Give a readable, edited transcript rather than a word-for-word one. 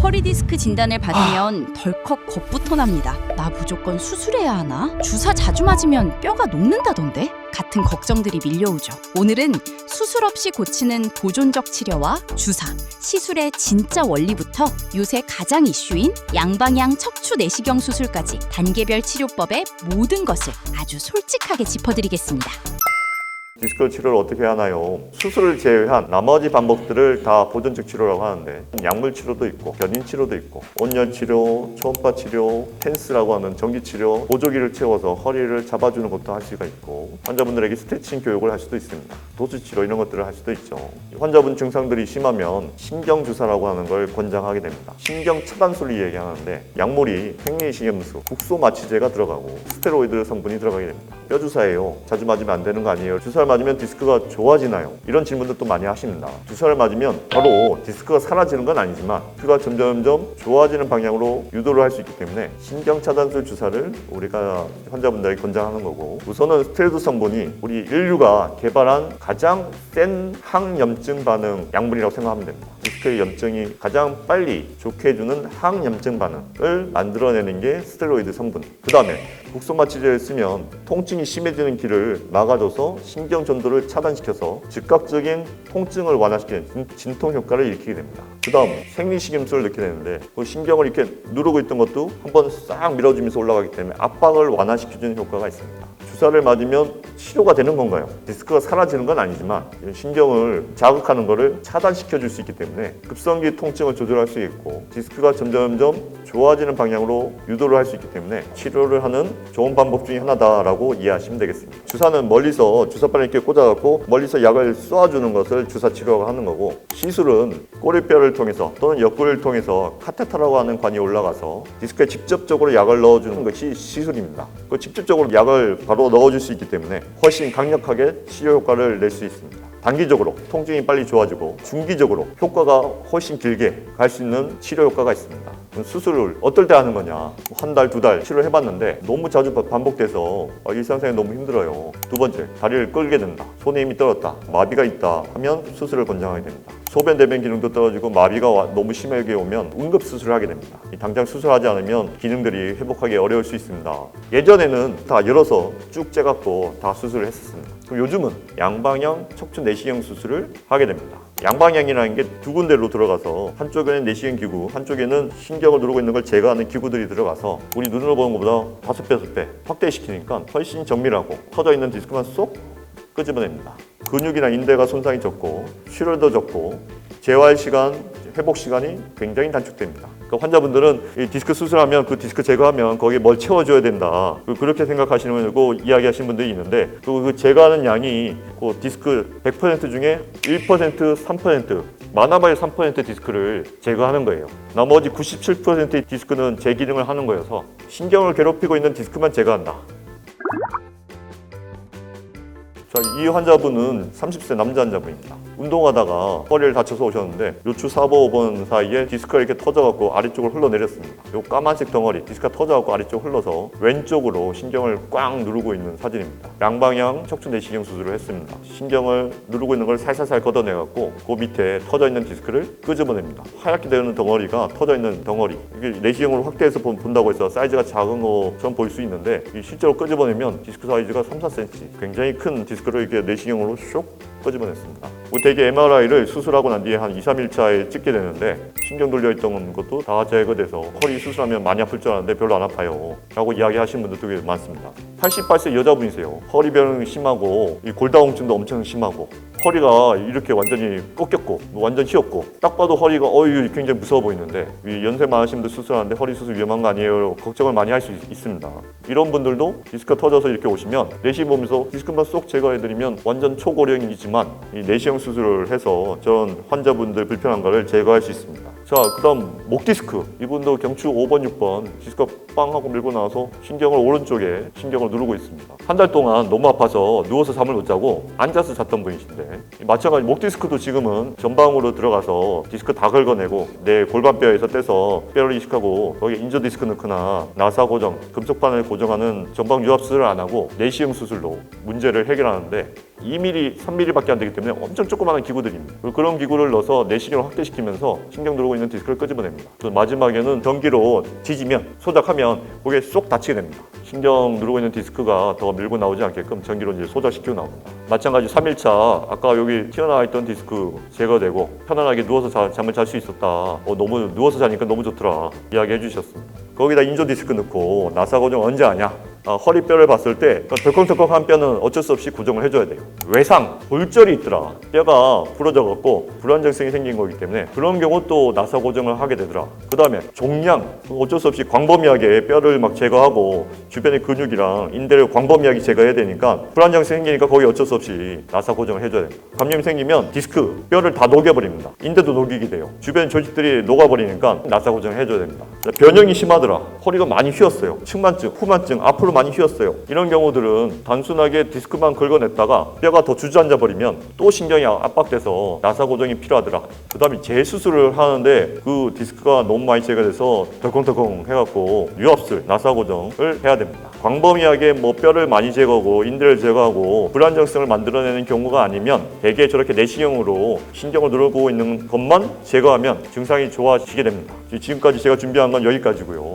허리 디스크 진단을 받으면 덜컥 겁부터 납니다. 나 무조건 수술해야 하나? 주사 자주 맞으면 뼈가 녹는다던데? 같은 걱정들이 밀려오죠. 오늘은 수술 없이 고치는 보존적 치료와 주사, 시술의 진짜 원리부터 요새 가장 이슈인 양방향 척추 내시경 수술까지 단계별 치료법의 모든 것을 아주 솔직하게 짚어드리겠습니다. 디스크 치료를 어떻게 하나요? 수술을 제외한 나머지 방법들을 다 보존적 치료라고 하는데 약물 치료도 있고 견인 치료도 있고 온열 치료, 초음파 치료, 텐스라고 하는 전기 치료, 보조기를 채워서 허리를 잡아주는 것도 할 수가 있고 환자분들에게 스트레칭 교육을 할 수도 있습니다. 도수 치료 이런 것들을 할 수도 있죠. 환자분 증상들이 심하면 신경 주사라고 하는 걸 권장하게 됩니다. 신경 차단술을 얘기하는데 약물이 생리식염수, 국소마취제가 들어가고 스테로이드 성분이 들어가게 됩니다. 뼈 주사예요. 자주 맞으면 안 되는 거 아니에요? 주사를 맞으면 디스크가 좋아지나요? 이런 질문도 또 많이 하십니다. 주사를 맞으면 바로 디스크가 사라지는 건 아니지만 디스크가 점점 좋아지는 방향으로 유도를 할 수 있기 때문에 신경 차단술 주사를 우리가 환자분들에게 권장하는 거고 우선은 스테로이드 성분이 우리 인류가 개발한 가장 센 항염증 반응 약물이라고 생각하면 됩니다. 디스크의 염증이 가장 빨리 좋게 해주는 항염증 반응을 만들어내는 게 스테로이드 성분. 그 다음에 국소마취제를 쓰면 통증이 심해지는 길을 막아줘서 신경 전도를 차단시켜서 즉각적인 통증을 완화시키는 진통 효과를 일으키게 됩니다. 그 다음 생리식염수를 넣게 되는데 그 신경을 이렇게 누르고 있던 것도 한번 싹 밀어주면서 올라가기 때문에 압박을 완화시켜주는 효과가 있습니다. 주사를 맞으면 치료가 되는 건가요? 디스크가 사라지는 건 아니지만 신경을 자극하는 것을 차단시켜 줄 수 있기 때문에 급성기 통증을 조절할 수 있고 디스크가 점점 좋아지는 방향으로 유도를 할 수 있기 때문에 치료를 하는 좋은 방법 중에 하나다라고 이해하시면 되겠습니다. 주사는 멀리서 주사바늘 이렇게 꽂아갖고 멀리서 약을 쏘아주는 것을 주사 치료라고 하는 거고 시술은 꼬리뼈를 통해서 또는 옆구리를 통해서 카테터라고 하는 관이 올라가서 디스크에 직접적으로 약을 넣어주는 것이 시술입니다. 그 직접적으로 약을 바로 넣어줄 수 있기 때문에 훨씬 강력하게 치료 효과를 낼 수 있습니다. 단기적으로 통증이 빨리 좋아지고 중기적으로 효과가 훨씬 길게 갈 수 있는 치료 효과가 있습니다. 수술을 어떨 때 하는 거냐? 한 달, 두 달 치료를 해봤는데 너무 자주 반복돼서 일상생활이 너무 힘들어요. 두 번째, 다리를 끌게 된다. 손에 힘이 떨어졌다. 마비가 있다 하면 수술을 권장하게 됩니다. 소변, 대변 기능도 떨어지고 마비가 너무 심하게 오면 응급수술을 하게 됩니다. 당장 수술하지 않으면 기능들이 회복하기 어려울 수 있습니다. 예전에는 다 열어서 쭉 째갖고 다 수술을 했었습니다. 그럼 요즘은 양방향 척추 내시경 수술을 하게 됩니다. 양방향이라는 게 두 군데로 들어가서 한쪽에는 내시경 기구, 한쪽에는 신경을 누르고 있는 걸 제거하는 기구들이 들어가서 우리 눈으로 보는 것보다 5배, 6배 확대시키니까 훨씬 정밀하고 터져 있는 디스크만 쏙 끄집어냅니다. 근육이나 인대가 손상이 적고 출혈도 적고 재활 시간, 회복 시간이 굉장히 단축됩니다. 그러니까 환자분들은 이 디스크 수술하면 그 디스크 제거하면 거기에 뭘 채워줘야 된다. 그렇게 생각하시는 거 이야기하시는 분들이 있는데 그 제거하는 양이 그 디스크 100% 중에 1%, 3% 많아봐야 3% 디스크를 제거하는 거예요. 나머지 97%의 디스크는 제 기능을 하는 거여서 신경을 괴롭히고 있는 디스크만 제거한다. 이 환자분은 30세 남자 환자분입니다. 운동하다가 허리를 다쳐서 오셨는데 요추 4번, 5번 사이에 디스크가 이렇게 터져갖고 아래쪽으로 흘러내렸습니다. 요 까만색 덩어리, 디스크가 터져갖고 아래쪽 흘러서 왼쪽으로 신경을 꽉 누르고 있는 사진입니다. 양방향 척추 내시경 수술을 했습니다. 신경을 누르고 있는 걸 살살살 걷어내갖고 그 밑에 터져있는 디스크를 끄집어냅니다. 하얗게 되는 덩어리가 터져있는 덩어리. 이게 내시경으로 확대해서 본다고 해서 사이즈가 작은 것처럼 보일 수 있는데 실제로 끄집어내면 디스크 사이즈가 3, 4cm. 굉장히 큰 디스크를 이렇게 내시경으로 쇽 끄집어냈습니다. 대개 MRI를 수술하고 난 뒤에 한 2, 3일차에 찍게 되는데 신경 돌려있던 것도 다 제거돼서 허리 수술하면 많이 아플 줄 알았는데 별로 안 아파요 라고 이야기하시는 분들도 꽤 많습니다. 88세 여자분이세요. 허리 변형이 심하고 이 골다공증도 엄청 심하고 허리가 이렇게 완전히 꺾였고 완전 휘었고 딱 봐도 허리가 굉장히 무서워 보이는데 연세 많으신 분들 수술하는데 허리 수술 위험한 거 아니에요? 걱정을 많이 할 수 있습니다. 이런 분들도 디스크가 터져서 이렇게 오시면 내시경 보면서 디스크만 쏙 제거해드리면 완전 초고령이지만 이 내시경 수술을 해서 저런 환자분들 불편한 거를 제거할 수 있습니다. 자, 그 다음 목 디스크. 이분도 경추 5번, 6번 디스크가 빵 하고 밀고 나와서 신경을 오른쪽에 신경을 누르고 있습니다. 한 달 동안 너무 아파서 누워서 잠을 못 자고 앉아서 잤던 분이신데 마찬가지 목 디스크도 지금은 전방으로 들어가서 디스크 다 긁어내고 내 골반뼈에서 떼서 뼈를 이식하고 거기에 인조 디스크 넣거나 나사 고정, 금속바늘 고정하는 전방 유압 수술을 안 하고 내시경 수술로 문제를 해결하는데 2mm, 3mm밖에 안 되기 때문에 엄청 조그마한 기구들입니다. 그런 기구를 넣어서 내시경을 확대시키면서 신경 누르고 있는 디스크를 끄집어냅니다. 또 마지막에는 전기로 지지면, 소작하면 그게 쏙 닫히게 됩니다. 신경 누르고 있는 디스크가 더 밀고 나오지 않게끔 전기로 이제 소작시키고 나옵니다. 마찬가지 3일차 아까 여기 튀어나와 있던 디스크 제거되고 편안하게 누워서 잠을 잘 수 있었다. 너무 누워서 자니까 너무 좋더라. 이야기해 주셨습니다. 거기다 인조 디스크 넣고 나사 고정 언제 하냐? 허리뼈를 봤을 때 덜컹덜컹한 뼈는 어쩔 수 없이 고정을 해줘야 돼요. 외상, 골절이 있더라. 뼈가 부러져갖고 불안정성이 생긴 거기 때문에 그런 경우 또 나사 고정을 하게 되더라. 그 다음에 종양, 어쩔 수 없이 광범위하게 뼈를 막 제거하고 주변의 근육이랑 인대를 광범위하게 제거해야 되니까 불안정성이 생기니까 거기 어쩔 수 없이 나사 고정을 해줘야 됩니다. 감염이 생기면 디스크, 뼈를 다 녹여버립니다. 인대도 녹이게 돼요. 주변 조직들이 녹아버리니까 나사 고정을 해줘야 됩니다. 변형이 심하더라. 허리가 많이 휘었어요. 측만증, 후만증, 앞으로 많이 휘었어요. 이런 경우들은 단순하게 디스크만 긁어냈다가 뼈가 더 주저앉아 버리면 또 신경이 압박돼서 나사 고정이 필요하더라. 그 다음에 재수술을 하는데 그 디스크가 너무 많이 제거돼서 덜컹덜컹 해갖고 유압술, 나사 고정을 해야 됩니다. 광범위하게 뼈를 많이 제거하고 인대를 제거하고 불안정성을 만들어내는 경우가 아니면 대개 저렇게 내시경으로 신경을 누르고 있는 것만 제거하면 증상이 좋아지게 됩니다. 지금까지 제가 준비한 건 여기까지고요.